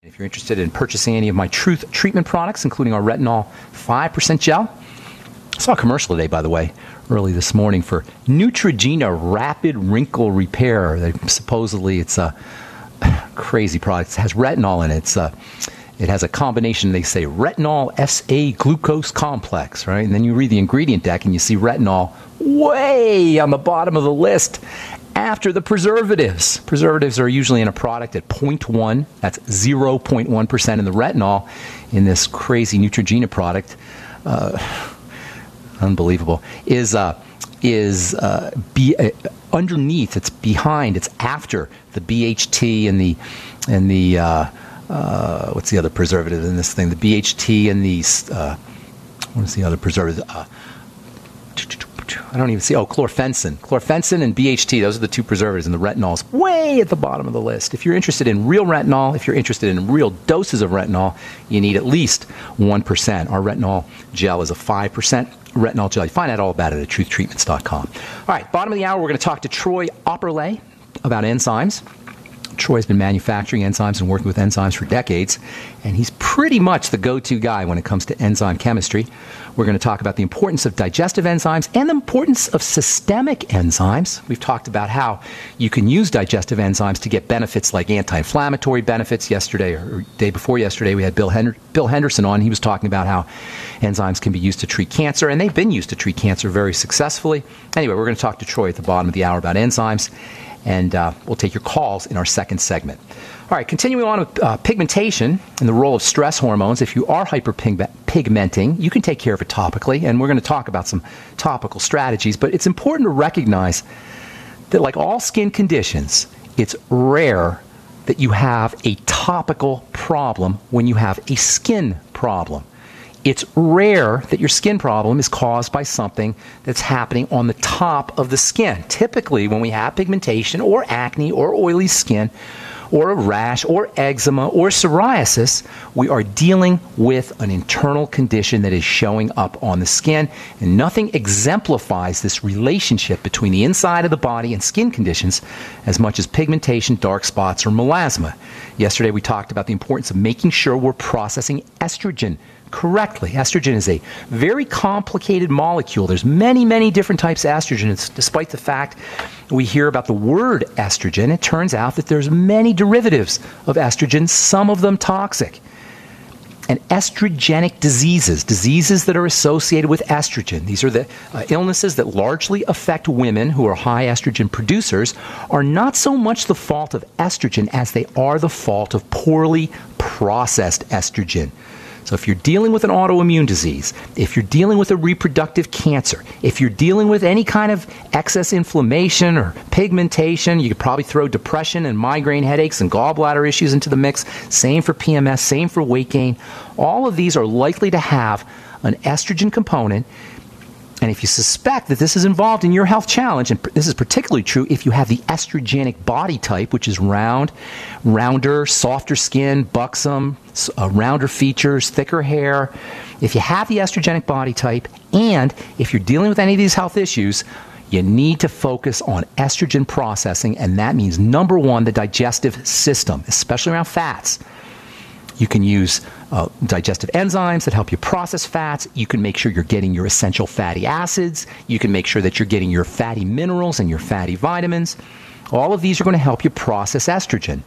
If you're interested in purchasing any of my Truth treatment products, including our retinol 5% gel, I saw a commercial today, by the way, early this morning for Neutrogena Rapid Wrinkle Repair. Supposedly, it's a crazy product. It has retinol in it. It has a combination, they say, retinol SA glucose complex, right? And then you read the ingredient deck and you see retinol way on the bottom of the list after the preservatives. Preservatives are usually in a product at 0.1. That's 0.1% in the retinol in this crazy Neutrogena product. Unbelievable. Underneath, it's behind, it's after the BHT and the what's the other preservative in this thing? The BHT and the what is the other preservative? I don't even see. Oh, chlorfencin. Chlorfencin and BHT, those are the two preservatives, and the retinol's way at the bottom of the list. If you're interested in real retinol, if you're interested in real doses of retinol, you need at least 1%. Our retinol gel is a 5% retinol gel. You find out all about it at truthtreatments.com. All right, bottom of the hour, we're going to talk to Troy Aupperle about enzymes. Troy's been manufacturing enzymes and working with enzymes for decades, and he's pretty much the go-to guy when it comes to enzyme chemistry. We're going to talk about the importance of digestive enzymes and the importance of systemic enzymes. We've talked about how you can use digestive enzymes to get benefits like anti-inflammatory benefits. Yesterday, or day before yesterday, we had Bill Henderson on. He was talking about how enzymes can be used to treat cancer, and they've been used to treat cancer very successfully. Anyway, we're going to talk to Troy at the bottom of the hour about enzymes, and we'll take your calls in our second segment. All right, continuing on with pigmentation and the role of stress hormones. If you are hyperpigmenting, you can take care of it topically, and we're going to talk about some topical strategies, but it's important to recognize that like all skin conditions, it's rare that you have a topical problem when you have a skin problem. It's rare that your skin problem is caused by something that's happening on the top of the skin. Typically, when we have pigmentation or acne or oily skin or a rash or eczema or psoriasis, we are dealing with an internal condition that is showing up on the skin, and nothing exemplifies this relationship between the inside of the body and skin conditions as much as pigmentation, dark spots, or melasma. Yesterday, we talked about the importance of making sure we're processing estrogen correctly. Estrogen is a very complicated molecule. There's many, many different types of estrogen. Despite the fact we hear about the word estrogen, it turns out that there's many derivatives of estrogen, some of them toxic. And estrogenic diseases that are associated with estrogen, these are the illnesses that largely affect women who are high estrogen producers, are not so much the fault of estrogen as they are the fault of poorly processed estrogen. So if you're dealing with an autoimmune disease, if you're dealing with a reproductive cancer, if you're dealing with any kind of excess inflammation or pigmentation, you could probably throw depression and migraine headaches and gallbladder issues into the mix. Same for PMS, same for weight gain. All of these are likely to have an estrogen component. And if you suspect that this is involved in your health challenge, and this is particularly true if you have the estrogenic body type, which is rounder, softer skin, buxom, rounder features, thicker hair. If you have the estrogenic body type, and if you're dealing with any of these health issues, you need to focus on estrogen processing, and that means, number one, the digestive system, especially around fats. You can use digestive enzymes that help you process fats. You can make sure you're getting your essential fatty acids. You can make sure that you're getting your fatty minerals and your fatty vitamins. All of these are going to help you process estrogen.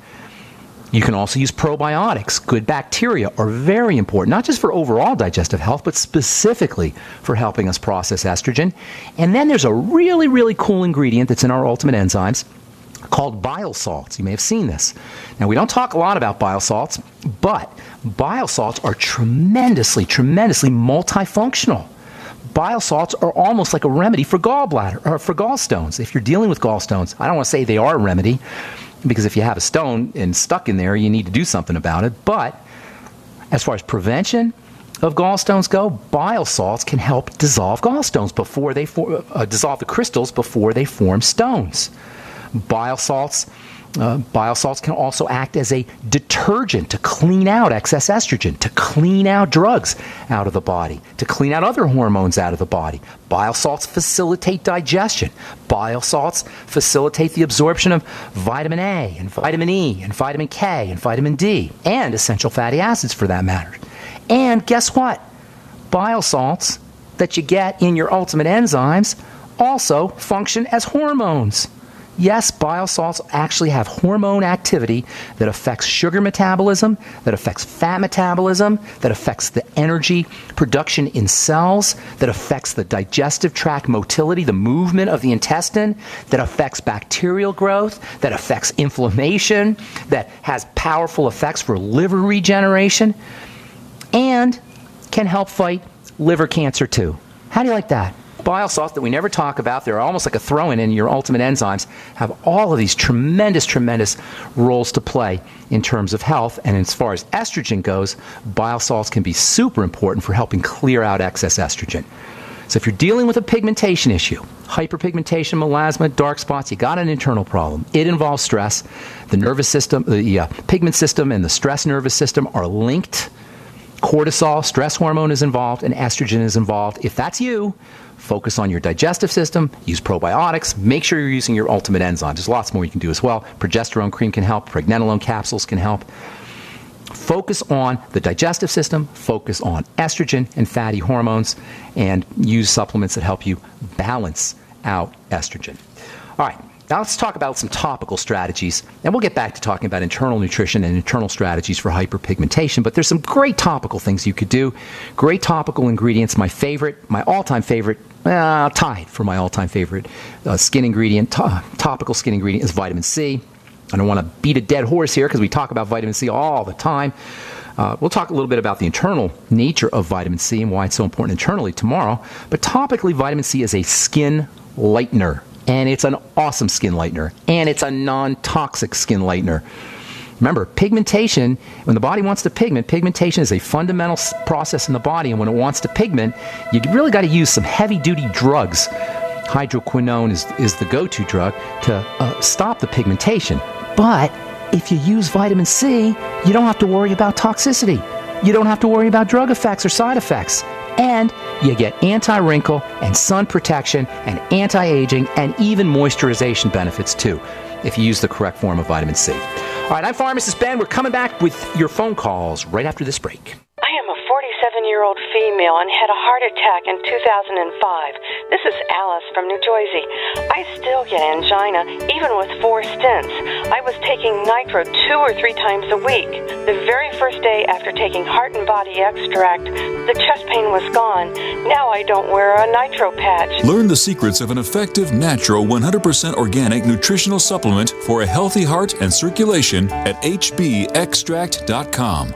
You can also use probiotics. Good bacteria are very important, not just for overall digestive health, but specifically for helping us process estrogen. And then there's a really, really cool ingredient that's in our Ultimate Enzymes called bile salts. You may have seen this. Now, we don't talk a lot about bile salts, but bile salts are tremendously, tremendously multifunctional. Bile salts are almost like a remedy for gallbladder or for gallstones. If you're dealing with gallstones, I don't want to say they are a remedy, because if you have a stone and stuck in there, you need to do something about it. But as far as prevention of gallstones go, bile salts can help dissolve gallstones before they dissolve the crystals before they form stones. Bile salts Bile salts can also act as a detergent to clean out excess estrogen, to clean out drugs out of the body, to clean out other hormones out of the body. Bile salts facilitate digestion. Bile salts facilitate the absorption of vitamin A and vitamin E and vitamin K and vitamin D and essential fatty acids for that matter. And guess what? Bile salts that you get in your ultimate enzymes also function as hormones. Yes, bile salts actually have hormone activity that affects sugar metabolism, that affects fat metabolism, that affects the energy production in cells, that affects the digestive tract motility, the movement of the intestine, that affects bacterial growth, that affects inflammation, that has powerful effects for liver regeneration, and can help fight liver cancer too. How do you like that? Bile salts that we never talk about, they're almost like a throw-in in your ultimate enzymes, have all of these tremendous, tremendous roles to play in terms of health. And as far as estrogen goes, bile salts can be super important for helping clear out excess estrogen. So if you're dealing with a pigmentation issue, hyper-pigmentation, melasma, dark spots, you got an internal problem. It involves stress. The nervous system, the pigment system and the stress nervous system are linked. Cortisol, stress hormone, is involved, and estrogen is involved. If that's you, focus on your digestive system, use probiotics, make sure you're using your ultimate enzymes. There's lots more you can do as well. Progesterone cream can help, pregnenolone capsules can help. Focus on the digestive system, focus on estrogen and fatty hormones, and use supplements that help you balance out estrogen. All right. Now let's talk about some topical strategies, and we'll get back to talking about internal nutrition and internal strategies for hyperpigmentation, but there's some great topical things you could do, great topical ingredients. My favorite, my all-time favorite, tied for my all-time favorite skin ingredient, topical skin ingredient is vitamin C. I don't want to beat a dead horse here because we talk about vitamin C all the time. We'll talk a little bit about the internal nature of vitamin C and why it's so important internally tomorrow, but topically, vitamin C is a skin lightener. And it's an awesome skin lightener. And it's a non-toxic skin lightener. Remember, pigmentation, when the body wants to pigment, pigmentation is a fundamental process in the body. And when it wants to pigment, you really got to use some heavy-duty drugs. Hydroquinone is the go-to drug to stop the pigmentation. But if you use vitamin C, you don't have to worry about toxicity. You don't have to worry about drug effects or side effects. And you get anti-wrinkle and sun protection and anti-aging and even moisturization benefits too if you use the correct form of vitamin C. All right, I'm Pharmacist Ben. We're coming back with your phone calls right after this break. I am a 47-year-old female and had a heart attack in 2005. This is Alice from New Jersey. I still get angina, even with 4 stents. I was taking nitro 2 or 3 times a week. The very first day after taking Heart and Body Extract, the chest pain was gone. Now I don't wear a nitro patch. Learn the secrets of an effective, natural, 100% organic nutritional supplement for a healthy heart and circulation at hbextract.com.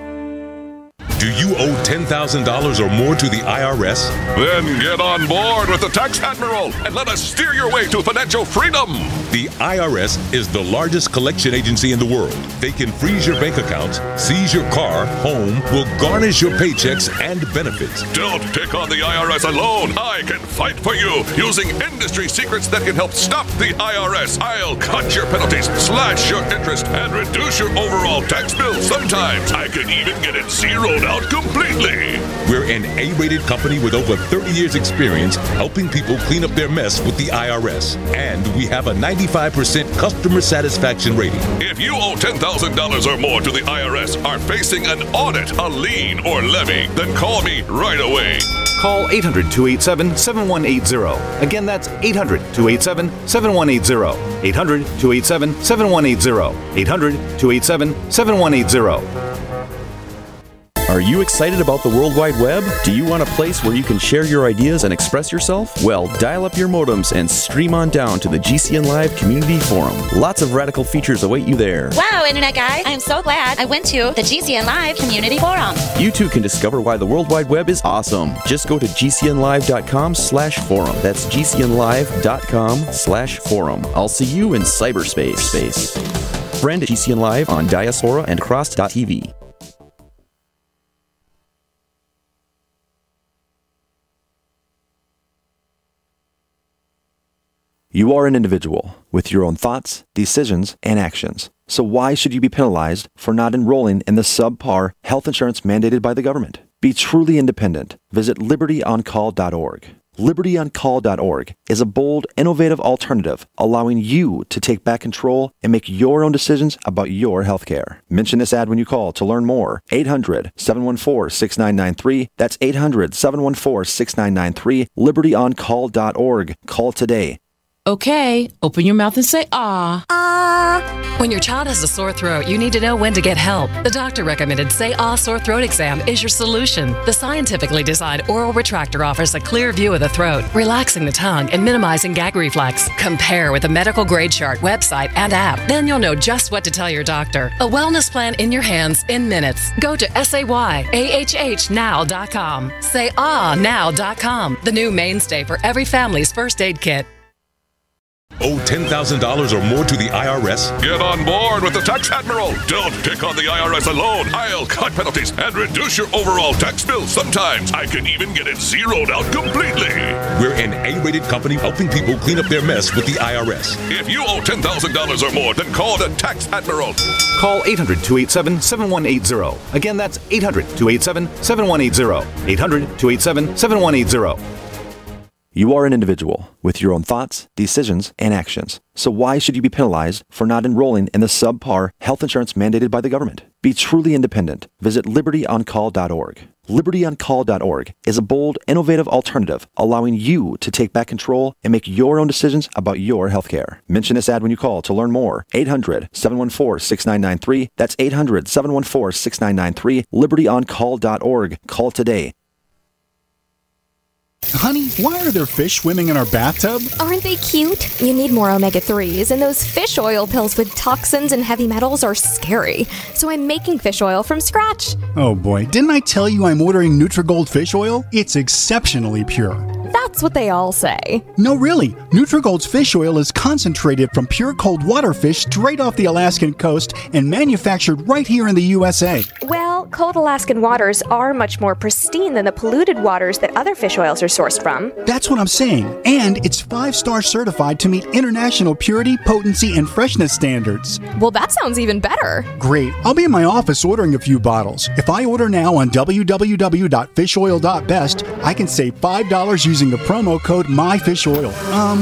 Do you owe $10,000 or more to the IRS? Then get on board with the Tax Admiral and let us steer your way to financial freedom. The IRS is the largest collection agency in the world. They can freeze your bank accounts, seize your car, home, will garnish your paychecks and benefits. Don't take on the IRS alone. I can fight for you using industry secrets that can help stop the IRS. I'll cut your penalties, slash your interest, and reduce your overall tax bill. Sometimes I can even get it zeroed out completely. We're an A-rated company with over 30 years experience helping people clean up their mess with the IRS. And we have a 95% customer satisfaction rating. If you owe $10,000 or more to the IRS, are facing an audit, a lien, or levy, then call me right away. Call 800-287-7180. Again, that's 800-287-7180. 800-287-7180. 800-287-7180. Are you excited about the World Wide Web? Do you want a place where you can share your ideas and express yourself? Well, dial up your modems and stream on down to the GCN Live Community Forum. Lots of radical features await you there. Wow, Internet guy, I'm so glad I went to the GCN Live Community Forum. You too can discover why the World Wide Web is awesome. Just go to gcnlive.com/forum. That's gcnlive.com/forum. I'll see you in cyberspace. Friend GCN Live on Diaspora and Cross.tv. You are an individual with your own thoughts, decisions, and actions. So why should you be penalized for not enrolling in the subpar health insurance mandated by the government? Be truly independent. Visit libertyoncall.org. LibertyOnCall.org is a bold, innovative alternative allowing you to take back control and make your own decisions about your healthcare. Mention this ad when you call to learn more. 800-714-6993. That's 800-714-6993. LibertyOnCall.org. Call today. Okay, open your mouth and say ah. Ah. When your child has a sore throat, you need to know when to get help. The doctor recommended Say Ah Sore Throat Exam is your solution. The scientifically designed oral retractor offers a clear view of the throat, relaxing the tongue and minimizing gag reflex. Compare with a medical grade chart, website, and app. Then you'll know just what to tell your doctor. A wellness plan in your hands in minutes. Go to SAYAHHnow.com. SayAhNow.com. The new mainstay for every family's first aid kit. Owe $10,000 or more to the IRS? Get on board with the Tax Admiral. Don't pick on the IRS alone. I'll cut penalties and reduce your overall tax bill. Sometimes I can even get it zeroed out completely. We're an A-rated company helping people clean up their mess with the IRS. If you owe $10,000 or more, then call the Tax Admiral. Call 800-287-7180. Again, that's 800-287-7180. 800-287-7180. You are an individual with your own thoughts, decisions, and actions. So why should you be penalized for not enrolling in the subpar health insurance mandated by the government? Be truly independent. Visit libertyoncall.org. LibertyOnCall.org is a bold, innovative alternative allowing you to take back control and make your own decisions about your healthcare. Mention this ad when you call to learn more. 800-714-6993. That's 800-714-6993. LibertyOnCall.org. Call today. Honey, why are there fish swimming in our bathtub? Aren't they cute? You need more omega-3s, and those fish oil pills with toxins and heavy metals are scary. So I'm making fish oil from scratch. Oh boy, didn't I tell you I'm ordering Nutrigold fish oil? It's exceptionally pure. That's what they all say. No, really. Nutrigold's fish oil is concentrated from pure cold water fish straight off the Alaskan coast and manufactured right here in the USA. Well, cold Alaskan waters are much more pristine than the polluted waters that other fish oils are sourced from. That's what I'm saying. And it's 5-star certified to meet international purity, potency, and freshness standards. Well, that sounds even better. Great. I'll be in my office ordering a few bottles. If I order now on www.fishoil.best, I can save $5 using the promo code MyFishOil.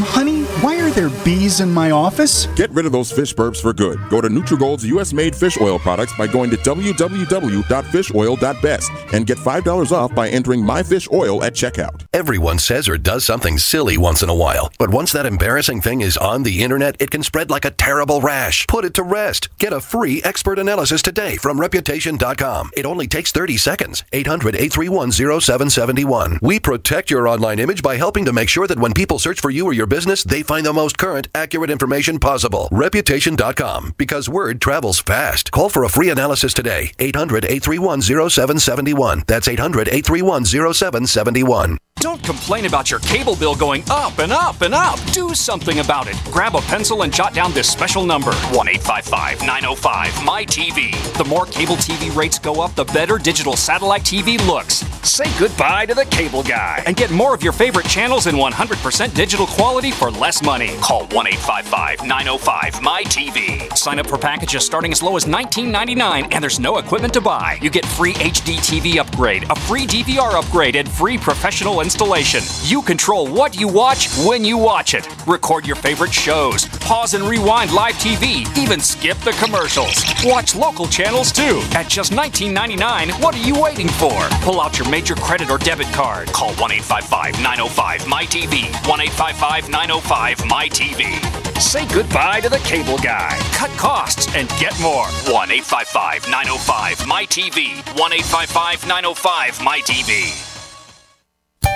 Honey, why are there bees in my office? Get rid of those fish burps for good. Go to Nutrigold's US-made fish oil products by going to www.fishoil.best and get $5 off by entering MyFishOil at checkout. Everyone says or does something silly once in a while, but once that embarrassing thing is on the internet, it can spread like a terrible rash. Put it to rest. Get a free expert analysis today from Reputation.com. It only takes 30 seconds. 800-831-0771. We protect your online image by helping to make sure that when people search for you or your business, they find the most current, accurate information possible. Reputation.com, because word travels fast. Call for a free analysis today. 800-831-0771. That's 800-831-0771. Don't complain about your cable bill going up and up and up. Do something about it. Grab a pencil and jot down this special number, 1-855-905-MY-TV. The more cable TV rates go up, the better digital satellite TV looks. Say goodbye to the cable guy and get more of your favorite channels in 100% digital quality for less money. Call 1-855-905-MY-TV. Sign up for packages starting as low as $19.99, and there's no equipment to buy. You get free HD TV upgrade, a free DVR upgrade, and free professional installation. You control what you watch when you watch it. Record your favorite shows, pause and rewind live TV, even skip the commercials. Watch local channels too. At just $19.99, what are you waiting for? Pull out your major credit or debit card. Call 1-855-905-MY-TV. 1-855-905-MY-TV. Say goodbye to the cable guy. Cut costs and get more. 1-855-905-MY-TV. 1-855-905-MY-TV.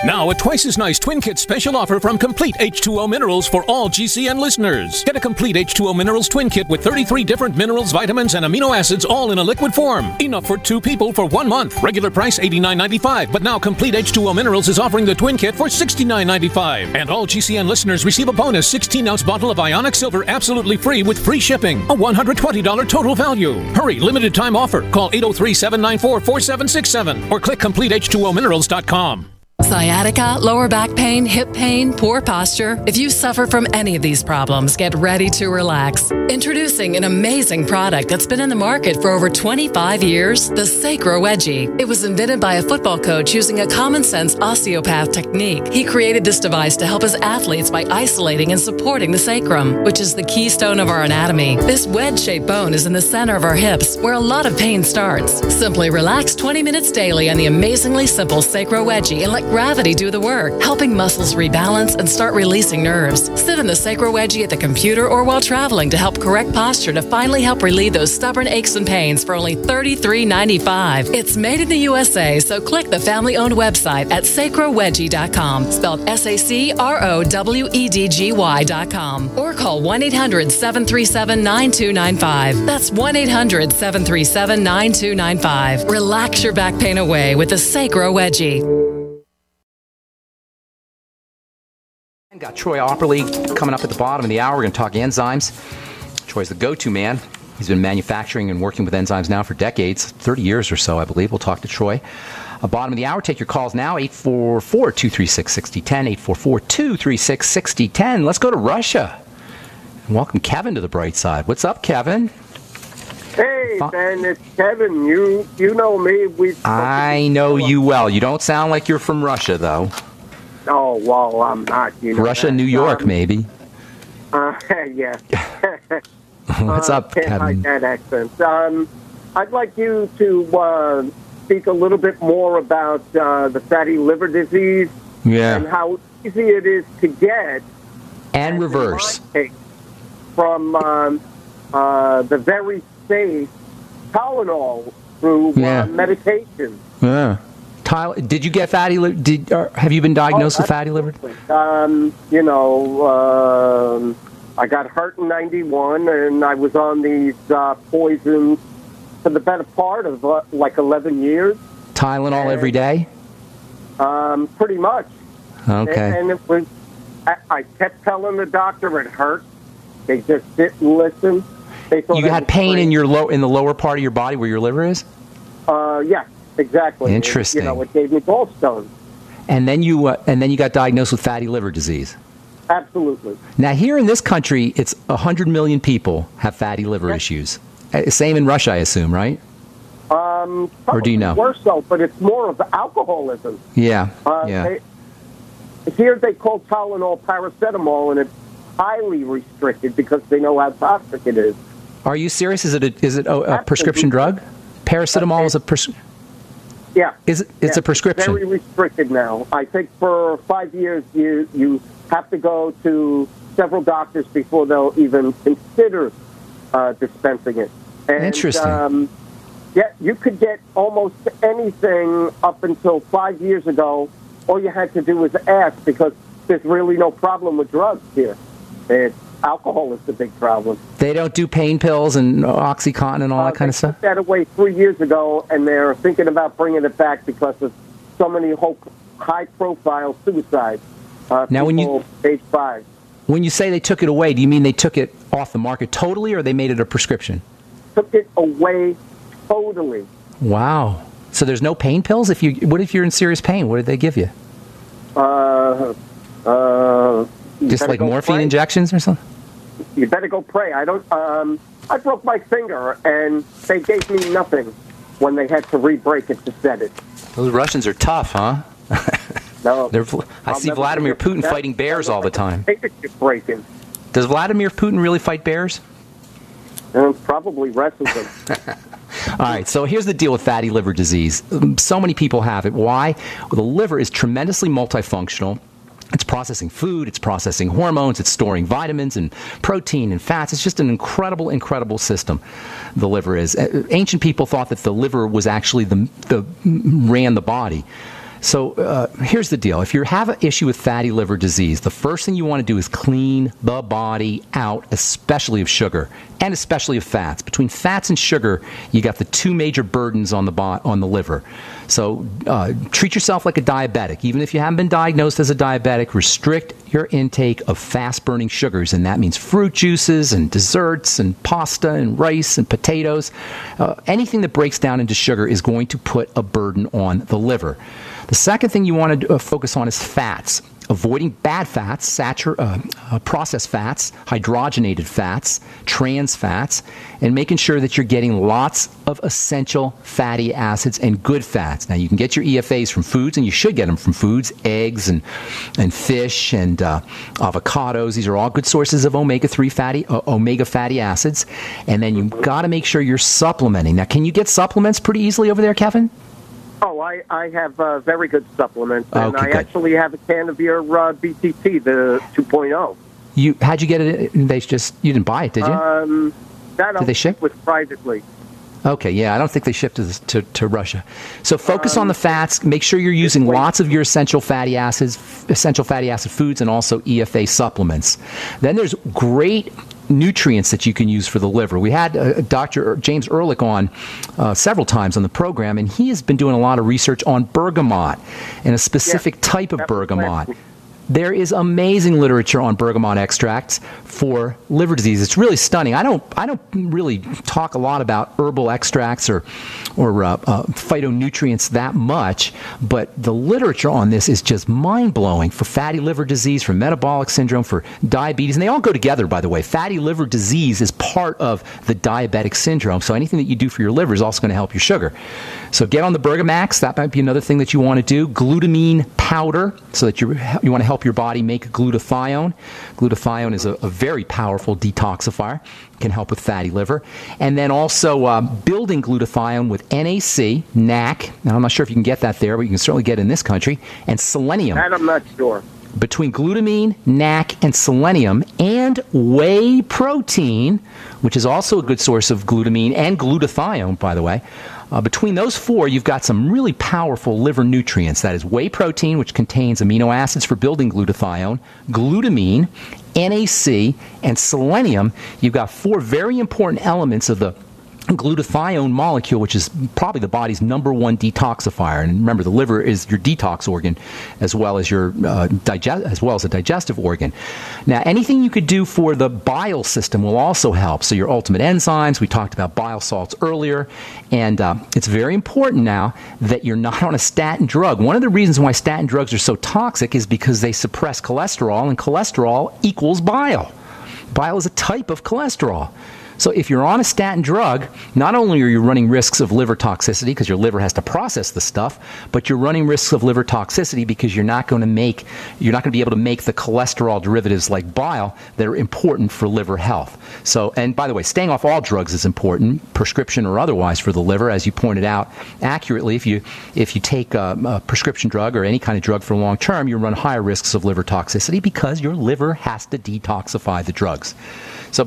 Now, a twice as nice Twin Kit special offer from Complete H2O Minerals for all GCN listeners. Get a Complete H2O Minerals Twin Kit with 33 different minerals, vitamins, and amino acids all in a liquid form. Enough for 2 people for 1 month. Regular price $89.95, but now Complete H2O Minerals is offering the Twin Kit for $69.95. And all GCN listeners receive a bonus 16-ounce bottle of Ionic Silver absolutely free with free shipping. A $120 total value. Hurry, limited time offer. Call 803-794-4767 or click CompleteH2OMinerals.com. Sciatica, lower back pain, hip pain, poor posture. If you suffer from any of these problems, get ready to relax. Introducing an amazing product that's been in the market for over 25 years, the Sacro Wedgie. It was invented by a football coach using a common-sense osteopath technique. He created this device to help his athletes by isolating and supporting the sacrum, which is the keystone of our anatomy. This wedge-shaped bone is in the center of our hips, where a lot of pain starts. Simply relax 20 minutes daily on the amazingly simple Sacro Wedgie and let gravity do the work, helping muscles rebalance and start releasing nerves. Sit in the Sacro Wedgie at the computer or while traveling to help correct posture to finally help relieve those stubborn aches and pains for only $33.95. It's made in the USA, so click the family-owned website at sacrowedgie.com, spelled SACROWEDGY.com, or call 1-800-737-9295. That's 1-800-737-9295. Relax your back pain away with the Sacro Wedgie. Got Troy Aupperle coming up at the bottom of the hour. We're going to talk enzymes. Troy's the go-to man. He's been manufacturing and working with enzymes now for decades, 30 years or so, I believe. We'll talk to Troy. Bottom of the hour, take your calls now, 844-236-6010, 844-236-6010. Let's go to Russia. And welcome Kevin to the bright side. What's up, Kevin? Hey, Ben, it's Kevin. You know me. I know you well. You don't sound like you're from Russia, though. Oh, well, I'm not. Russia, New York, maybe. Yeah. What's up, Kevin? Like that accent. I'd like you to speak a little bit more about the fatty liver disease and how easy it is to get and reverse from the very safe Tylenol through medication. Yeah. Did you get fatty liver? Have you been diagnosed with fatty liver? I got hurt in 91, and I was on these poisons for the better part of like 11 years. Tylenol every day? Pretty much. Okay. And it was, I kept telling the doctor it hurt. They just didn't listen. They thought you had pain in in the lower part of your body where your liver is? Yeah. Exactly. Interesting. It gave me gallstones. And then you got diagnosed with fatty liver disease. Absolutely. Now here in this country, it's 100 million people have fatty liver issues. Same in Russia, I assume, right? Or do you know? Worse so, but it's more of alcoholism. Yeah. Here they call Tylenol paracetamol, and it's highly restricted because they know how toxic it is. Are you serious? Is it a prescription drug? Paracetamol is a prescription. Yeah. It's a prescription? Very restricted now. I think for 5 years you have to go to several doctors before they'll even consider dispensing it. And, interesting. You could get almost anything up until 5 years ago. All you had to do was ask because there's really no problem with drugs here. Alcohol is the big problem. They don't do pain pills and OxyContin and all that kind of stuff? They took that away 3 years ago, and they're thinking about bringing it back because of so many high-profile suicides. Now, age 5. When you say they took it away, do you mean they took it off the market totally, or they made it a prescription? Took it away totally. Wow. So there's no pain pills? What if you're in serious pain? What did they give you? Just like morphine injections or something? You better go pray. I broke my finger, and they gave me nothing when they had to re-break it to set it. Those Russians are tough, huh? No. I see Vladimir Putin fighting bears all the time. Fingertip breaking. Does Vladimir Putin really fight bears? Probably wrestles them. All right, so here's the deal with fatty liver disease. So many people have it. Why? Well, the liver is tremendously multifunctional. It's processing food, it's processing hormones, it's storing vitamins and protein and fats. It's just an incredible, incredible system, the liver is. Ancient people thought that the liver was actually ran the body. So here's the deal. If you have an issue with fatty liver disease, the first thing you want to do is clean the body out, especially of sugar and especially of fats. Between fats and sugar, you got the two major burdens on the liver. So treat yourself like a diabetic. Even if you haven't been diagnosed as a diabetic, restrict your intake of fast-burning sugars, and that means fruit juices and desserts and pasta and rice and potatoes. Anything that breaks down into sugar is going to put a burden on the liver. The The second thing you want to focus on is fats. Avoiding bad fats, processed fats, hydrogenated fats, trans fats, and making sure that you're getting lots of essential fatty acids and good fats. Now, you can get your EFAs from foods, and you should get them from foods, eggs and fish and avocados. These are all good sources of omega fatty acids. And then you've got to make sure you're supplementing. Now, can you get supplements pretty easily over there, Kevin? Oh, I have very good supplements, and Okay, I good. actually have a can of your BTT, the 2.0. How'd you get it? You didn't buy it, did you? Did they ship? Was privately. Okay, yeah, I don't think they ship to Russia. So focus on the fats. Make sure you're using lots of your essential fatty acid foods, and also EFA supplements. Then there's great nutrients that you can use for the liver. We had Dr. James Ehrlich on several times on the program, and he has been doing a lot of research on bergamot and a specific type of bergamot. There is amazing literature on bergamot extracts for liver disease. It's really stunning. I don't really talk a lot about herbal extracts or phytonutrients that much, but the literature on this is just mind-blowing for fatty liver disease, for metabolic syndrome, for diabetes, and they all go together, by the way. Fatty liver disease is part of the diabetic syndrome, so anything that you do for your liver is also going to help your sugar. So get on the Bergamax. That might be another thing that you want to do. Glutamine powder, so that you want to help your body make glutathione. Glutathione is a very powerful detoxifier. Can help with fatty liver. And then also building glutathione with NAC. Now, I'm not sure if you can get that there, but you can certainly get it in this country. And selenium. That I'm not sure. Between glutamine, NAC, and selenium, and whey protein, which is also a good source of glutamine and glutathione, by the way. Between those four, you've got some really powerful liver nutrients. That is whey protein, which contains amino acids for building glutathione, glutamine, NAC, and selenium. You've got four very important elements of the glutathione molecule, which is probably the body's #1 detoxifier. And remember, the liver is your detox organ, as well as your a digestive organ. Now, anything you could do for the bile system will also help. So your ultimate enzymes, we talked about bile salts earlier, and it's very important now that you're not on a statin drug. One of the reasons why statin drugs are so toxic is because they suppress cholesterol, and cholesterol equals bile. Bile is a type of cholesterol. So if you're on a statin drug, not only are you running risks of liver toxicity because your liver has to process the stuff, but you're running risks of liver toxicity because you're not going to be able to make the cholesterol derivatives like bile that are important for liver health. So, and by the way, staying off all drugs is important, prescription or otherwise, for the liver, as you pointed out accurately. If you take a prescription drug or any kind of drug for long term, you run higher risks of liver toxicity because your liver has to detoxify the drugs. So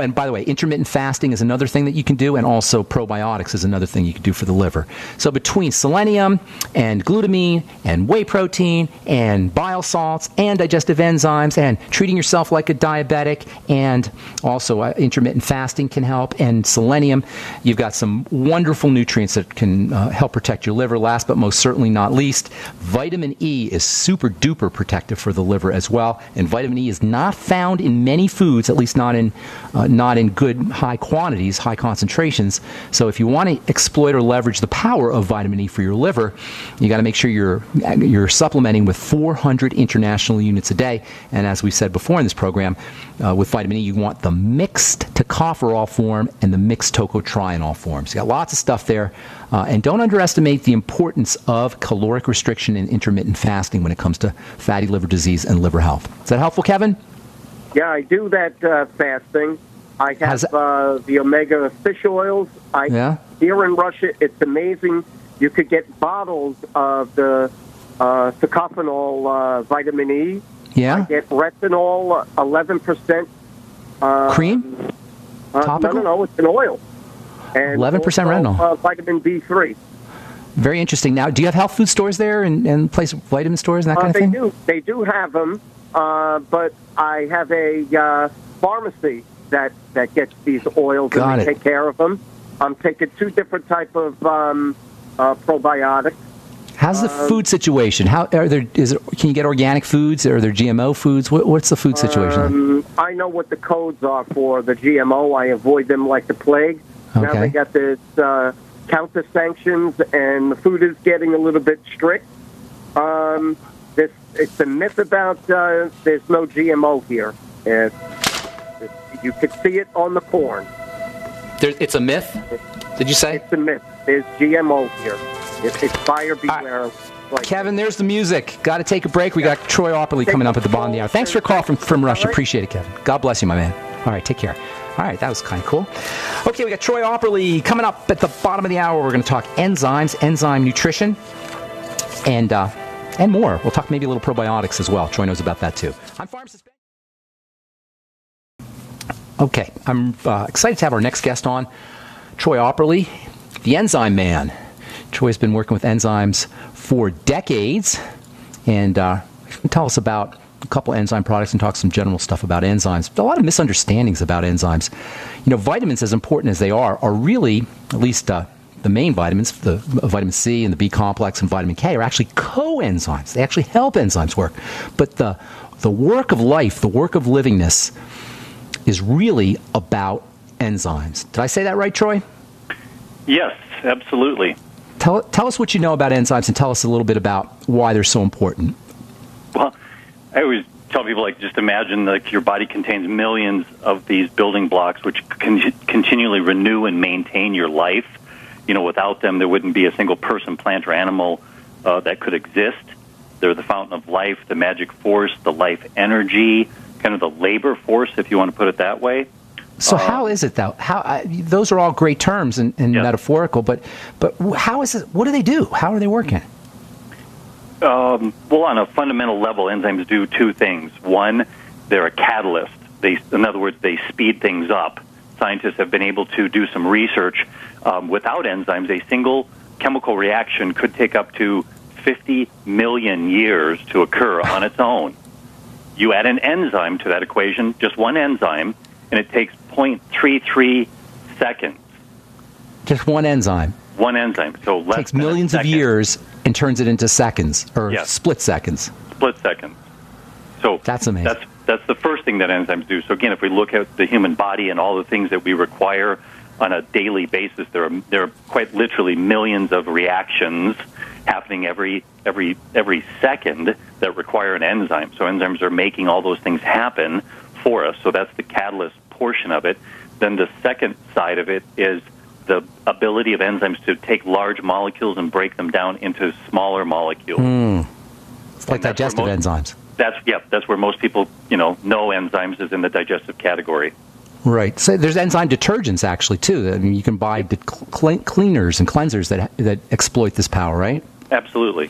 and by the way, intermittent fasting is another thing that you can do, and also probiotics is another thing you can do for the liver. So between selenium and glutamine and whey protein and bile salts and digestive enzymes and treating yourself like a diabetic, and also intermittent fasting can help, and selenium, you've got some wonderful nutrients that can help protect your liver. Last but most certainly not least, vitamin E is super duper protective for the liver as well, and vitamin E is not found in many foods, at least not in good high quantities, high concentrations. So if you want to exploit or leverage the power of vitamin E for your liver, you got to make sure you're supplementing with 400 international units a day. And as we said before in this program, with vitamin E, you want the mixed tocopherol form and the mixed tocotrienol form. So you got lots of stuff there. And don't underestimate the importance of caloric restriction and intermittent fasting when it comes to fatty liver disease and liver health. Is that helpful, Kevin? Yeah, I do that fasting. I have the omega fish oils. Here in Russia, it's amazing. You could get bottles of the tocopherol vitamin E. Yeah. I get retinol, 11%. Cream? Topical? No, it's an oil. And 11% retinol. Vitamin B3. Very interesting. Now, do you have health food stores there and place vitamin stores and that kind of thing? They do have them, but I have a pharmacy that gets these oils and they take care of them. I'm taking 2 different type of probiotics. How's the food situation? Can you get organic foods? Are there GMO foods? What's the food situation? I know what the codes are for the GMO. I avoid them like the plague. Okay. Now they got this counter sanctions and the food is getting a little bit strict. It's a myth about there's no GMO here. You could see it on the corn. It's a myth? Did you say? It's a myth. There's GMO here. It's buyer beware. Like, Kevin, there's the music. Got to take a break. We got Troy Aupperle coming up at the bottom of the hour. Thanks for your call from Russia. Appreciate it, Kevin. God bless you, my man. All right, take care. All right, that was kind of cool. Okay, we got Troy Aupperle coming up at the bottom of the hour. We're going to talk enzymes, enzyme nutrition, and more. We'll talk maybe a little probiotics as well. Troy knows about that too. I'm Pharmacist. Okay, I'm excited to have our next guest on, Troy Aupperle, the Enzyme Man. Troy's been working with enzymes for decades, and he's going to tell us about a couple enzyme products and talk some general stuff about enzymes. A lot of misunderstandings about enzymes. You know, vitamins, as important as they are really, at least the main vitamins, the vitamin C and the B complex and vitamin K, are actually coenzymes. They actually help enzymes work. But the work of life, the work of livingness, is really about enzymes. Did I say that right, Troy? Yes, absolutely. Tell us what you know about enzymes and tell us a little bit about why they're so important. Well, I always tell people, like, just imagine like your body contains millions of these building blocks which continually renew and maintain your life. You know, without them, there wouldn't be a single person, plant, or animal that could exist. They're the fountain of life, the magic force, the life energy, kind of the labor force, if you want to put it that way. So how is it, though? Those are all great terms and metaphorical, but how is it? What do they do? How are they working? Well, on a fundamental level, enzymes do two things. One, they're a catalyst. In other words, they speed things up. Scientists have been able to do some research. Without enzymes, a single chemical reaction could take up to 50 million years to occur on its own. You add an enzyme to that equation, just one enzyme, and it takes 0.33 seconds. Just one enzyme? One enzyme. So less takes millions of years and turns it into seconds, or split seconds. Split seconds. So that's amazing. That's the first thing that enzymes do. So again, if we look at the human body and all the things that we require on a daily basis, there are quite literally millions of reactions happening every second that require an enzyme. So enzymes are making all those things happen for us. So that's the catalyst portion of it. Then the second side of it is the ability of enzymes to take large molecules and break them down into smaller molecules. It's like digestive enzymes. That's where most people, know enzymes is in the digestive category. Right. So there's enzyme detergents actually too. I mean, you can buy cleaners and cleansers that exploit this power, right? Absolutely.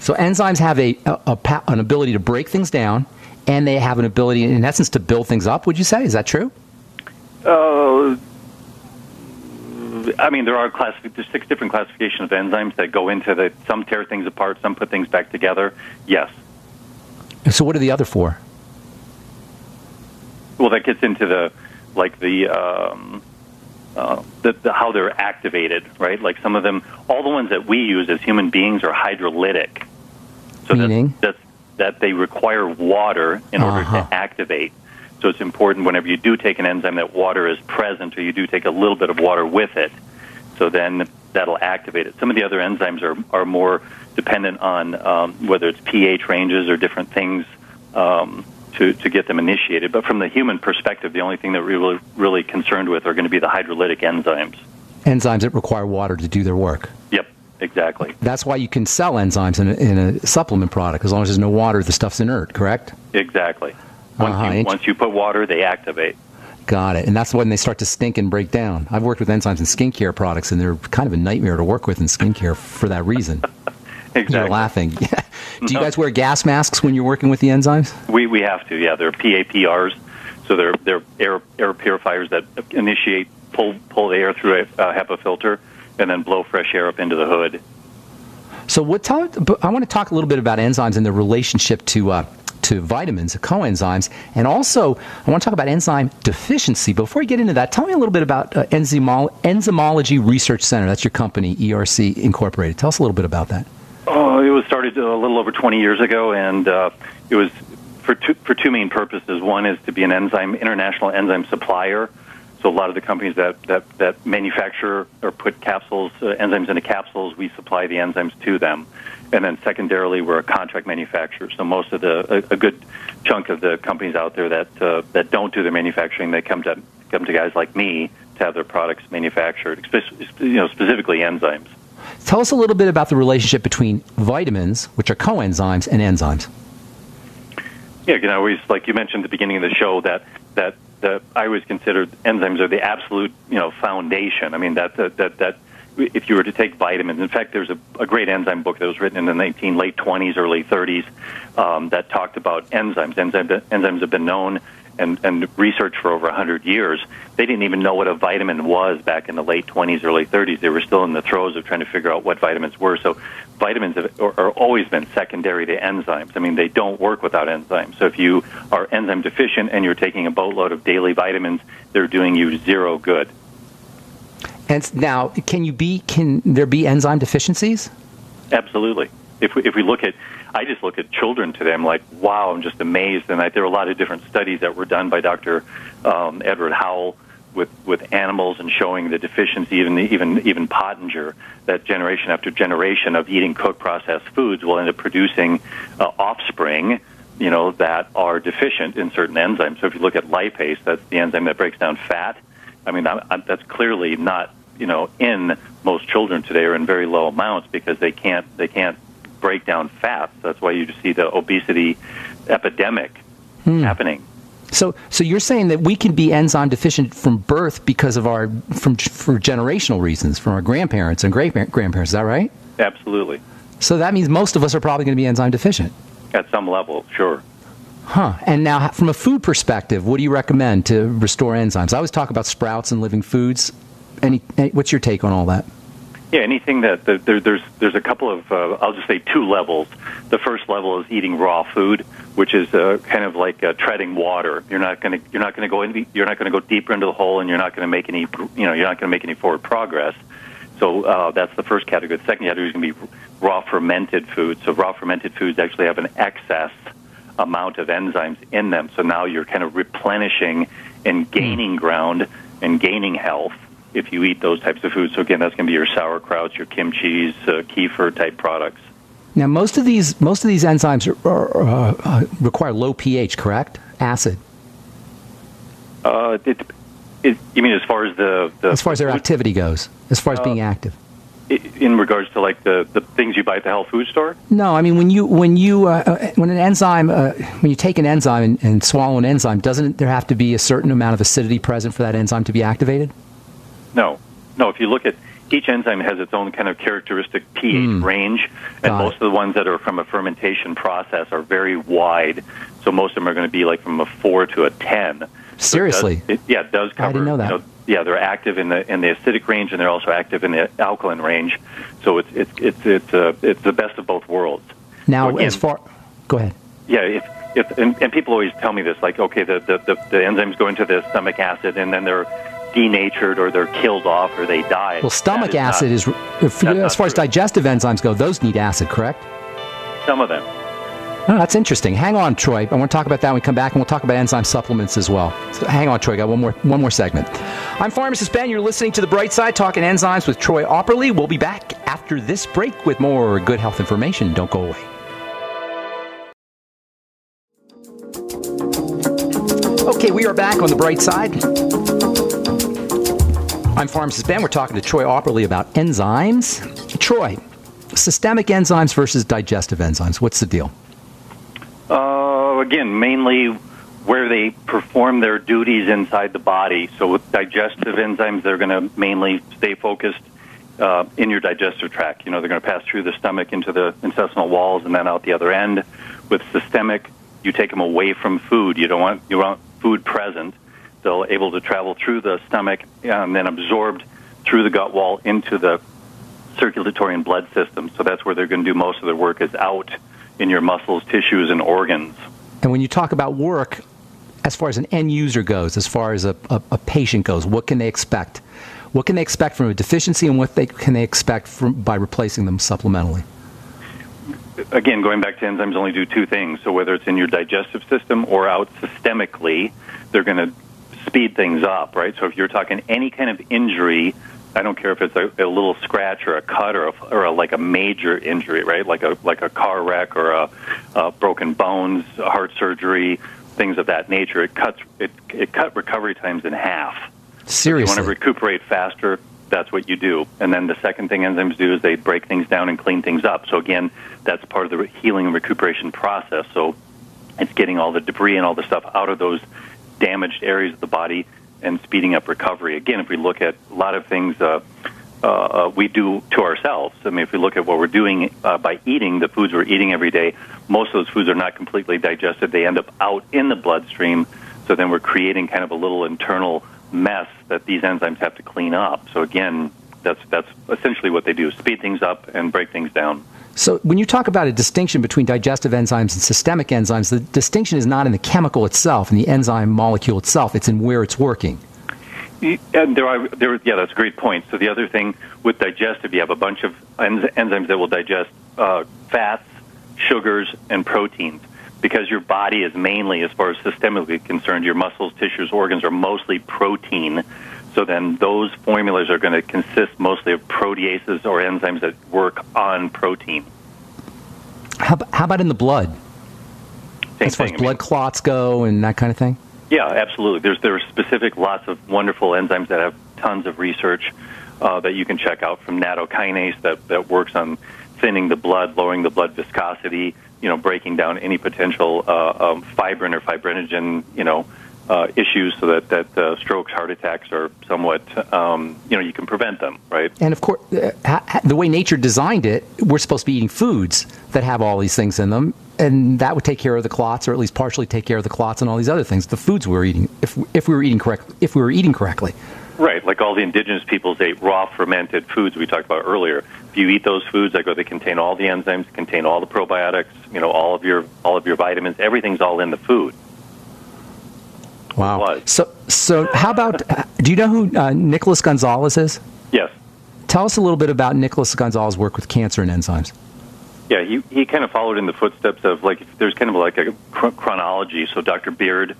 So enzymes have an ability to break things down, and they have an ability, in essence, to build things up. Would you say? Is that true? I mean, there's 6 different classifications of enzymes that go into some tear things apart, some put things back together. Yes. So what are the other 4? Well, that gets into how they're activated, right? Like some of them, all the ones that we use as human beings are hydrolytic. So meaning? That they require water in order to activate. So it's important whenever you do take an enzyme that water is present, or you do take a little bit of water with it. So then that'll activate it. Some of the other enzymes are more dependent on whether it's pH ranges or different things to get them initiated. But from the human perspective, the only thing that we're really concerned with are going to be the hydrolytic enzymes. Enzymes that require water to do their work. Yep, exactly. That's why you can sell enzymes in a supplement product. As long as there's no water, the stuff's inert, correct? Exactly. Once you put water, they activate. Got it. And that's when they start to stink and break down. I've worked with enzymes in skincare products, and they're kind of a nightmare to work with in skincare for that reason. Exactly. You're laughing. Do you guys wear gas masks when you're working with the enzymes? We have to, yeah. They're PAPRs, so they're air purifiers that initiate, pull the air through a HEPA filter, and then blow fresh air up into the hood. So I want to talk a little bit about enzymes and their relationship to vitamins, coenzymes, and also I want to talk about enzyme deficiency. Before we get into that, tell me a little bit about Enzymology Research Center. That's your company, ERC Incorporated. Tell us a little bit about that. It was started a little over 20 years ago, and it was for two main purposes. One is to be an international enzyme supplier. So a lot of the companies that manufacture or put capsules, enzymes into capsules, we supply the enzymes to them. And then secondarily, we're a contract manufacturer. So most of a good chunk of the companies out there that don't do the manufacturing, they come to guys like me to have their products manufactured, specifically enzymes. Tell us a little bit about the relationship between vitamins, which are coenzymes, and enzymes. Yeah, always, like you mentioned at the beginning of the show, that I always consider enzymes are the absolute, foundation. I mean, that if you were to take vitamins, in fact, there's a great enzyme book that was written in the late 20s, early 30s that talked about enzymes. Enzymes have been known and researched for over 100 years. They didn't even know what a vitamin was back in the late 20s, early 30s. They were still in the throes of trying to figure out what vitamins were. So vitamins are always been secondary to enzymes. I mean, they don't work without enzymes. So if you are enzyme deficient and you're taking a boatload of daily vitamins, they're doing you zero good. And now, can there be enzyme deficiencies? Absolutely. If we look at, I just look at children today. I'm like, wow, I'm just amazed. And there are a lot of different studies that were done by Dr. Edward Howell with animals and showing the deficiency, even Pottinger, that generation after generation of eating cooked processed foods will end up producing offspring, that are deficient in certain enzymes. So if you look at lipase, that's the enzyme that breaks down fat. I mean, that's clearly not, in most children today, or in very low amounts, because they can't break down fat. That's why you see the obesity epidemic happening. So you're saying that we can be enzyme deficient from birth because of for generational reasons, from our grandparents and great-grandparents. Is that right? Absolutely. So that means most of us are probably going to be enzyme deficient. At some level, sure. Huh. And now, from a food perspective, what do you recommend to restore enzymes? I always talk about sprouts and living foods. What's your take on all that? Yeah, anything there's a couple of I'll just say two levels. The first level is eating raw food, which is kind of like treading water. You're not going to go deeper into the hole, and you're not going to make any forward progress. So that's the first category. The second category is going to be raw fermented foods. So raw fermented foods actually have an excess amount of enzymes in them. So now you're kind of replenishing and gaining ground and gaining health if you eat those types of foods. So again, that's going to be your sauerkrauts, your kimchis, kefir type products. Now, most of these enzymes require low pH, correct? Acid. You mean as far as as far as their activity goes, as far as being active? In regards to like the things you buy at the health food store? No, I mean when an enzyme when you take an enzyme and swallow an enzyme, doesn't there have to be a certain amount of acidity present for that enzyme to be activated? No. If you look at each enzyme has its own kind of characteristic pH range, and most of the ones that are from a fermentation process are very wide. So most of them are going to be like from a 4 to a 10. Seriously? So it does cover. I didn't know that. They're active in the acidic range, and they're also active in the alkaline range. So it's the best of both worlds. Now, so again, go ahead. Yeah, and people always tell me this, like, okay, the enzymes go into the stomach acid, and then they're denatured, or they're killed off, or they die. Well, stomach acid is as far as digestive enzymes go, those need acid, correct? Some of them. Oh, that's interesting. Hang on, Troy. I want to talk about that when we come back, and we'll talk about enzyme supplements as well. So hang on, Troy. I got one more segment. I'm Pharmacist Ben. You're listening to The Bright Side, talking enzymes with Troy Aupperle. We'll be back after this break with more good health information. Don't go away. Okay, we are back on The Bright Side. I'm Pharmacist Ben. We're talking to Troy Aupperle about enzymes. Troy, systemic enzymes versus digestive enzymes. What's the deal? Again, mainly where they perform their duties inside the body. So with digestive enzymes, they're going to mainly stay focused in your digestive tract. They're going to pass through the stomach into the intestinal walls and then out the other end. With systemic, you take them away from food. You want food present. They're able to travel through the stomach and then absorbed through the gut wall into the circulatory and blood system. So that's where they're going to do most of their work, is out in your muscles, tissues, and organs. And when you talk about work, as far as an end user goes, as far as a patient goes, what can they expect? What can they expect from a deficiency, and what can they expect by replacing them supplementally? Again, going back to enzymes only do two things. So whether it's in your digestive system or out systemically, they're going to speed things up, right? So if you're talking any kind of injury, I don't care if it's a little scratch or a cut or like a major injury, right? Like a car wreck or a broken bones, heart surgery, things of that nature. It cut recovery times in half. Seriously, if you want to recuperate faster, that's what you do. And then the second thing enzymes do is they break things down and clean things up. So again, that's part of the healing and recuperation process. So it's getting all the debris and all the stuff out of those damaged areas of the body and speeding up recovery. Again, if we look at a lot of things we do to ourselves, I mean, if we look at what we're doing by eating, the foods we're eating every day, most of those foods are not completely digested. They end up out in the bloodstream, so then we're creating kind of a little internal mess that these enzymes have to clean up. So again, that's essentially what they do, speed things up and break things down. So when you talk about a distinction between digestive enzymes and systemic enzymes, the distinction is not in the chemical itself, in the enzyme molecule itself. It's in where it's working. And yeah, that's a great point. So the other thing with digestive, you have a bunch of enzymes that will digest fats, sugars, and proteins. Because your body is mainly, as far as systemically concerned, your muscles, tissues, organs are mostly protein. So then those formulas are going to consist mostly of proteases or enzymes that work on protein. How about in the blood? As far as blood clots go and that kind of thing? Yeah, absolutely. There are specific, lots of wonderful enzymes that have tons of research that you can check out, from nattokinase that works on thinning the blood, lowering the blood viscosity, breaking down any potential fibrin or fibrinogen, issues, so that strokes, heart attacks are somewhat, you can prevent them, right? And of course, the way nature designed it, we're supposed to be eating foods that have all these things in them, and that would take care of the clots, or at least partially take care of the clots and all these other things. The foods we're eating, if we were eating correctly. Right, like all the indigenous peoples ate raw fermented foods we talked about earlier. If you eat those foods, they contain all the enzymes, contain all the probiotics, all of your vitamins. Everything's all in the food. Wow. So how about? Do you know who Nicholas Gonzalez is? Yes. Tell us a little bit about Nicholas Gonzalez's work with cancer and enzymes. Yeah, he kind of followed in the footsteps of, there's kind of like a chronology. So Dr. Beard,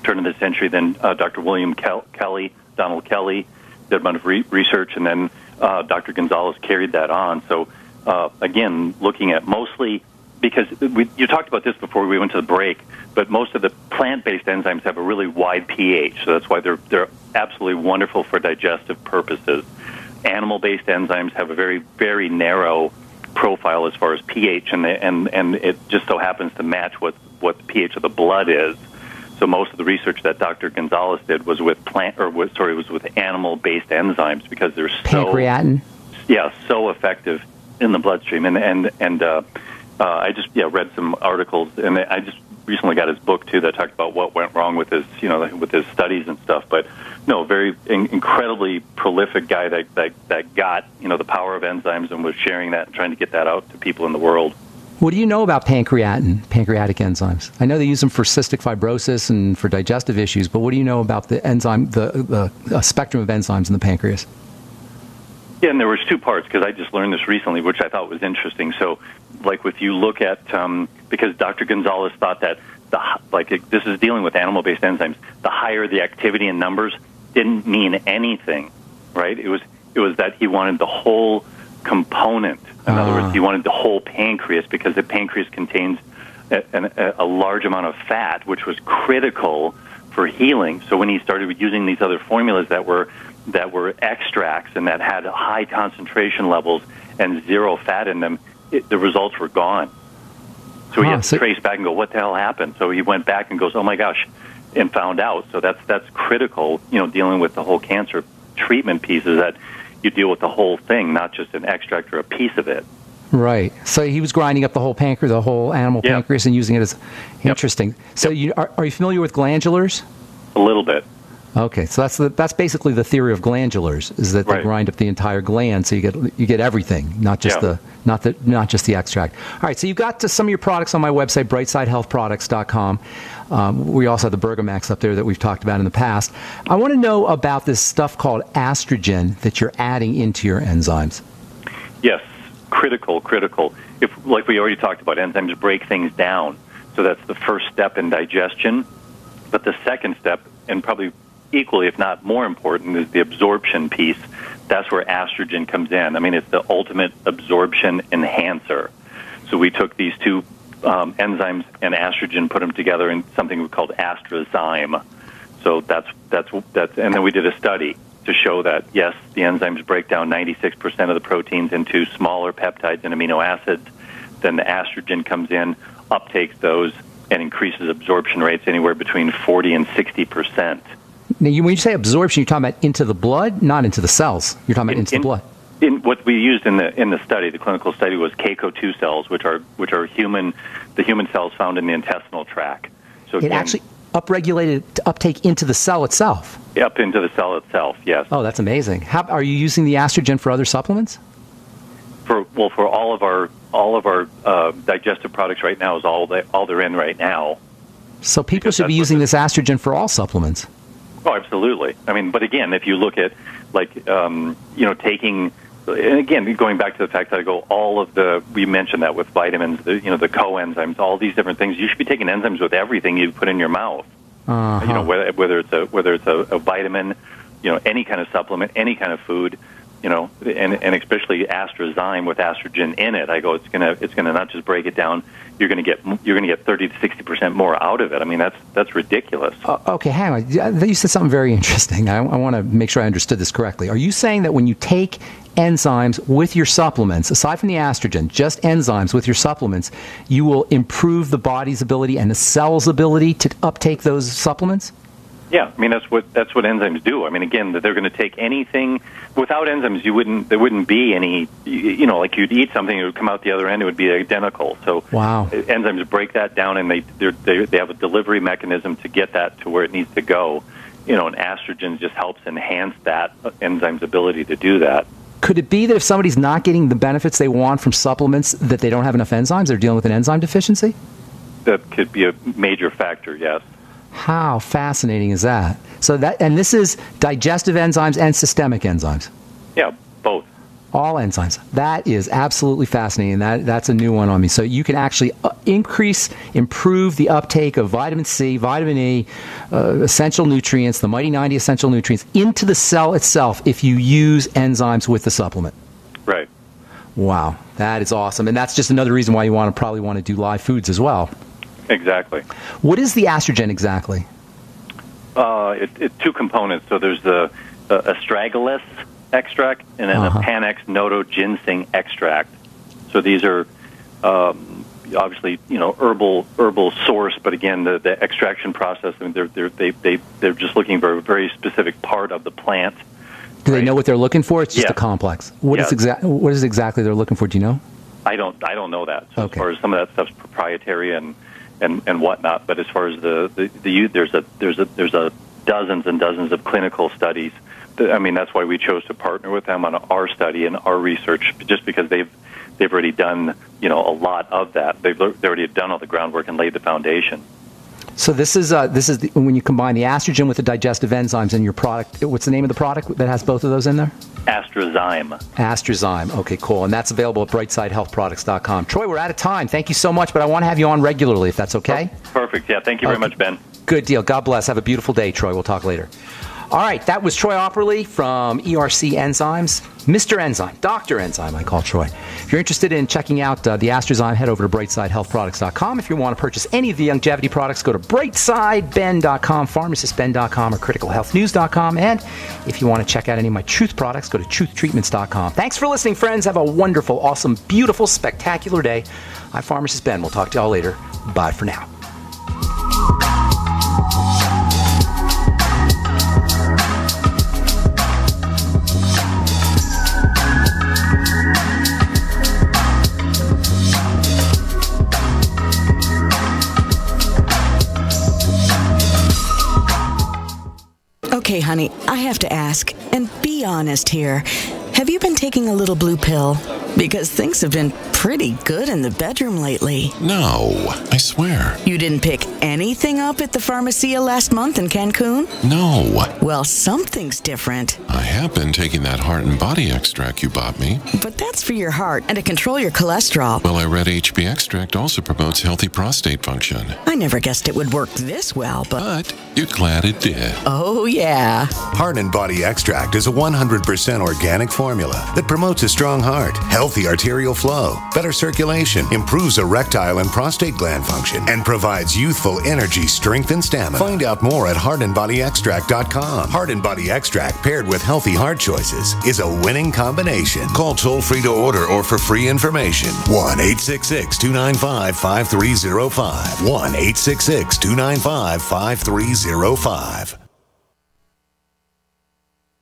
turn of the century, then Dr. William Kelly. Donald Kelly did a bunch of research, and then Dr. Gonzalez carried that on. So, again, looking at mostly, because you talked about this before we went to the break, but most of the plant-based enzymes have a really wide pH, so that's why they're absolutely wonderful for digestive purposes. Animal-based enzymes have a very, very narrow profile as far as pH, and it just so happens to match what the pH of the blood is. So most of the research that Dr. Gonzalez did was with animal-based enzymes, because they're pancreatin. So effective in the bloodstream. And I just read some articles, and I just recently got his book too that talked about what went wrong with his with his studies and stuff. But no, very incredibly prolific guy that got the power of enzymes and was sharing that and trying to get that out to people in the world. What do you know about pancreatic enzymes? I know they use them for cystic fibrosis and for digestive issues, but what do you know about the enzyme, the spectrum of enzymes in the pancreas? Yeah, and there was two parts, because I just learned this recently, which I thought was interesting. So, if you look at, because Dr. Gonzalez thought that this is dealing with animal-based enzymes, the higher the activity in numbers didn't mean anything, right? It was that he wanted the whole component. In other words, he wanted the whole pancreas, because the pancreas contains a large amount of fat, which was critical for healing. So when he started using these other formulas that were extracts and that had high concentration levels and zero fat in them, the results were gone. So he had to trace back and go, what the hell happened? So he went back and goes, oh my gosh, and found out. So that's critical, dealing with the whole cancer treatment piece, is that you deal with the whole thing, not just an extract or a piece of it. Right. So he was grinding up the whole pancreas, the whole animal pancreas, and using it as interesting. So are you familiar with glandulars? A little bit. Okay, so that's basically the theory of glandulars, is that they grind up the entire gland, so you get everything, not just not just the extract. All right, so you've got some of your products on my website, brightsidehealthproducts.com. We also have the Bergamax up there that we've talked about in the past. I want to know about this stuff called estrogen that you're adding into your enzymes. Yes, critical. If, like we already talked about, enzymes break things down, so that's the first step in digestion. But the second step, and probably equally, if not more important, is the absorption piece. That's where estrogen comes in. I mean, it's the ultimate absorption enhancer. So we took these two enzymes and estrogen, put them together in something we called AstraZyme. So that's, and then we did a study to show that, yes, the enzymes break down 96% of the proteins into smaller peptides and amino acids. Then the estrogen comes in, uptakes those, and increases absorption rates anywhere between 40 and 60%. Now, when you say absorption, you're talking about into the blood, not into the cells. You're talking about into the blood. In what we used in the study, the clinical study, was KCO2 cells, which are the human cells found in the intestinal tract. So it actually upregulated uptake into the cell itself. Up into the cell itself, yes. Oh, that's amazing. Are you using the estrogen for other supplements? For all of our digestive products right now is all they're in right now. So people should be using this estrogen for all supplements. Oh, absolutely. I mean, but again, if you look at taking, and again, going back to the fact that I go we mentioned that with vitamins, the coenzymes, all these different things. You should be taking enzymes with everything you put in your mouth. Uh-huh. Whether it's a vitamin, any kind of supplement, any kind of food. And especially AstraZyme with estrogen in it, I go, it's gonna not just break it down. You're gonna get 30 to 60% more out of it. I mean, that's ridiculous. Okay, hang on. You said something very interesting. I want to make sure I understood this correctly. Are you saying that when you take enzymes with your supplements, aside from the estrogen, just enzymes with your supplements, you will improve the body's ability and the cell's ability to uptake those supplements? Yeah, I mean that's what enzymes do. I mean, again, that they're going to take anything. Without enzymes, there wouldn't be any. Like you'd eat something, it would come out the other end, it would be identical. So wow, enzymes break that down, and they have a delivery mechanism to get that to where it needs to go. And estrogen just helps enhance that enzyme's ability to do that. Could it be that if somebody's not getting the benefits they want from supplements, that they don't have enough enzymes? They're dealing with an enzyme deficiency? That could be a major factor. Yes. How fascinating is that? And this is digestive enzymes and systemic enzymes. Yeah, both. All enzymes. That is absolutely fascinating. That's a new one on me. So you can actually improve the uptake of vitamin C, vitamin E, essential nutrients, the Mighty 90 essential nutrients into the cell itself if you use enzymes with the supplement. Right. Wow, that is awesome. And that's just another reason why you probably want to do live foods as well. Exactly. What is the estrogen exactly? It's two components. So there's the astragalus extract and then the Panax nodo ginseng extract. So these are obviously herbal source, but again the extraction process. I mean, they're just looking for a very specific part of the plant. Do they know what they're looking for? It's just a complex. What is exactly they're looking for? Do you know? I don't know that. So okay. As far as some of that stuff's proprietary and whatnot, but as far as there's a dozens and dozens of clinical studies. I mean, that's why we chose to partner with them on our study and our research, just because they've already done a lot of that. They've already done all the groundwork and laid the foundation. So this is when you combine the estrogen with the digestive enzymes in your product. What's the name of the product that has both of those in there? AstraZyme. AstraZyme. Okay, cool. And that's available at brightsidehealthproducts.com. Troy, we're out of time. Thank you so much, but I want to have you on regularly if that's okay. Oh, perfect. Yeah, thank you very much, Ben. Good deal. God bless. Have a beautiful day, Troy. We'll talk later. All right, that was Troy Aupperle from ERC Enzymes. Mr. Enzyme, Dr. Enzyme, I call Troy. If you're interested in checking out the AstraZyme, head over to brightsidehealthproducts.com. If you want to purchase any of the longevity products, go to brightsideben.com, pharmacistben.com, or criticalhealthnews.com. And if you want to check out any of my truth products, go to truthtreatments.com. Thanks for listening, friends. Have a wonderful, awesome, beautiful, spectacular day. I'm Pharmacist Ben. We'll talk to y'all later. Bye for now. Okay, honey, I have to ask, and be honest here. Have you been taking a little blue pill? Because things have been pretty good in the bedroom lately. No, I swear. You didn't pick anything up at the Pharmacia last month in Cancun? No. Well, something's different. I have been taking that heart and body extract you bought me. But that's for your heart and to control your cholesterol. Well, I read HB extract also promotes healthy prostate function. I never guessed it would work this well, but you're glad it did. Oh, yeah. Heart and Body Extract is a 100% organic formula that promotes a strong heart, healthy arterial flow, better circulation, improves erectile and prostate gland function, and provides youthful energy, strength, and stamina. Find out more at heartandbodyextract.com. Heart and Body Extract paired with healthy heart choices is a winning combination. Call toll-free to order or for free information. 1-866-295-5305. 1-866-295-5305.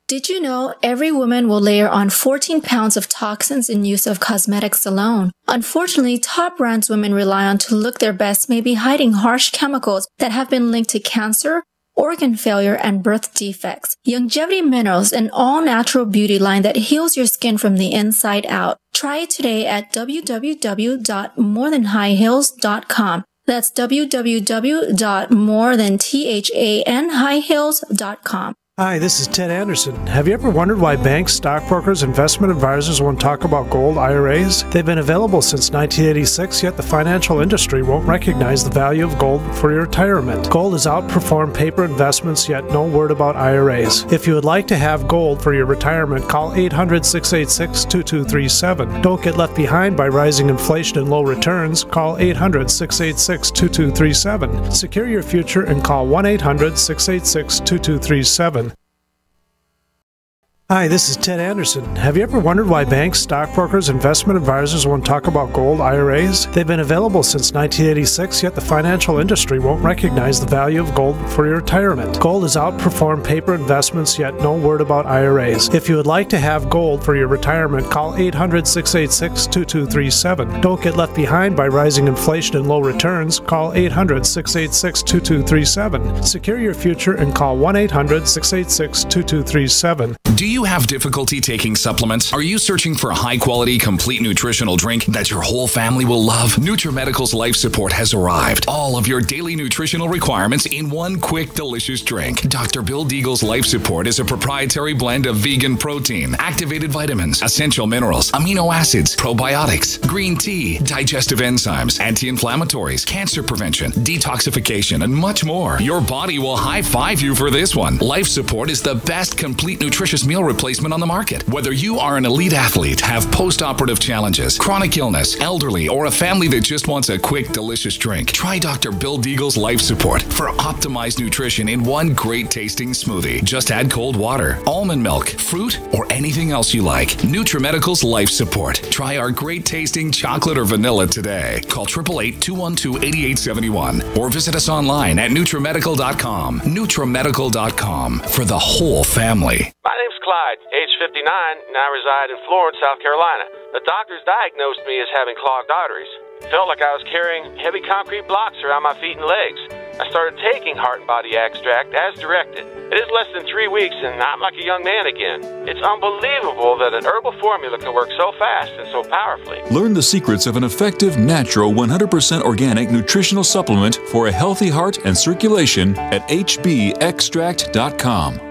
Did you know every woman will layer on 14 pounds of toxins in use of cosmetics alone? Unfortunately, top brands women rely on to look their best may be hiding harsh chemicals that have been linked to cancer, organ failure, and birth defects. Longevity Minerals, an all-natural beauty line that heals your skin from the inside out. Try it today at www.morethanhighhills.com. That's www.morethanhighhills.com. Hi, this is Ted Anderson. Have you ever wondered why banks, stockbrokers, investment advisors won't talk about gold IRAs? They've been available since 1986, yet the financial industry won't recognize the value of gold for your retirement. Gold has outperformed paper investments, yet no word about IRAs. If you would like to have gold for your retirement, call 800-686-2237. Don't get left behind by rising inflation and low returns. Call 800-686-2237. Secure your future and call 1-800-686-2237. Hi, this is Ted Anderson. Have you ever wondered why banks, stockbrokers, investment advisors won't talk about gold IRAs? They've been available since 1986, yet the financial industry won't recognize the value of gold for your retirement. Gold has outperformed paper investments, yet no word about IRAs. If you would like to have gold for your retirement, call 800-686-2237. Don't get left behind by rising inflation and low returns. Call 800-686-2237. Secure your future and call 1-800-686-2237. Do you have difficulty taking supplements? Are you searching for a high-quality, complete nutritional drink that your whole family will love? NutriMedical's Life Support has arrived. All of your daily nutritional requirements in one quick, delicious drink. Dr. Bill Deagle's Life Support is a proprietary blend of vegan protein, activated vitamins, essential minerals, amino acids, probiotics, green tea, digestive enzymes, anti-inflammatories, cancer prevention, detoxification, and much more. Your body will high-five you for this one. Life Support is the best complete nutritious meal replacement on the market. Whether you are an elite athlete, have post-operative challenges, chronic illness, elderly, or a family that just wants a quick, delicious drink, try Dr. Bill Deagle's Life Support for optimized nutrition in one great tasting smoothie. Just add cold water, almond milk, fruit, or anything else you like. NutriMedical's Life Support. Try our great tasting chocolate or vanilla today. Call 888-212-8871 or visit us online at NutriMedical.com. NutriMedical.com for the whole family. My name's Clyde, age 59, and I reside in Florence, South Carolina. The doctors diagnosed me as having clogged arteries. It felt like I was carrying heavy concrete blocks around my feet and legs. I started taking Heart and Body Extract as directed. It is less than 3 weeks, and I'm like a young man again. It's unbelievable that an herbal formula can work so fast and so powerfully. Learn the secrets of an effective, natural, 100% organic nutritional supplement for a healthy heart and circulation at hbextract.com.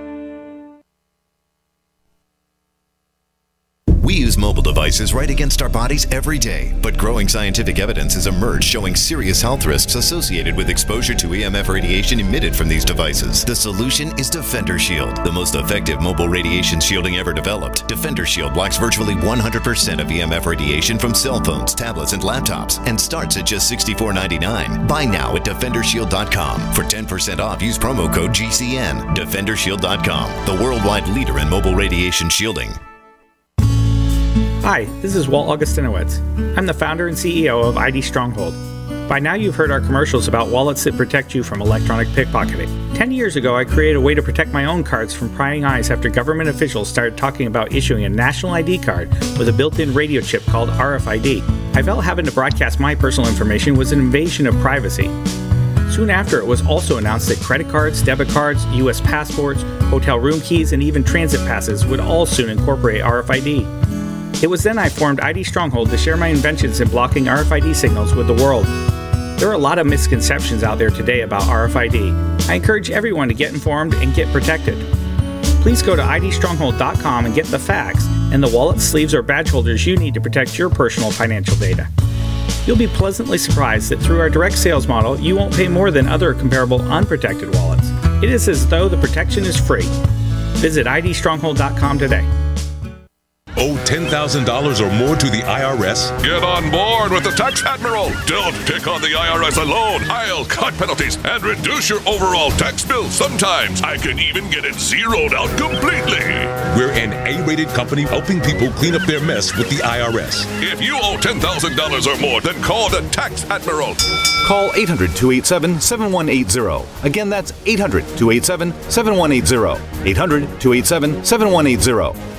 We use mobile devices right against our bodies every day, but growing scientific evidence has emerged showing serious health risks associated with exposure to EMF radiation emitted from these devices. The solution is Defender Shield, the most effective mobile radiation shielding ever developed. Defender Shield blocks virtually 100% of EMF radiation from cell phones, tablets, and laptops, and starts at just $64.99. Buy now at DefenderShield.com. For 10% off, use promo code GCN. DefenderShield.com, the worldwide leader in mobile radiation shielding. Hi, this is Walt Augustinowitz. I'm the founder and CEO of ID Stronghold. By now you've heard our commercials about wallets that protect you from electronic pickpocketing. 10 years ago I created a way to protect my own cards from prying eyes after government officials started talking about issuing a national ID card with a built-in radio chip called RFID. I felt having to broadcast my personal information was an invasion of privacy. Soon after, it was also announced that credit cards, debit cards, U.S. passports, hotel room keys, and even transit passes would all soon incorporate RFID. It was then I formed ID Stronghold to share my inventions in blocking RFID signals with the world. There are a lot of misconceptions out there today about RFID. I encourage everyone to get informed and get protected. Please go to idstronghold.com and get the facts and the wallet, sleeves, or badge holders you need to protect your personal financial data. You'll be pleasantly surprised that through our direct sales model, you won't pay more than other comparable unprotected wallets. It is as though the protection is free. Visit idstronghold.com today. Owe $10,000 or more to the IRS? Get on board with the Tax Admiral. Don't pick on the IRS alone. I'll cut penalties and reduce your overall tax bill. Sometimes I can even get it zeroed out completely. We're an A-rated company helping people clean up their mess with the IRS. If you owe $10,000 or more, then call the Tax Admiral. Call 800-287-7180. Again, that's 800-287-7180. 800-287-7180.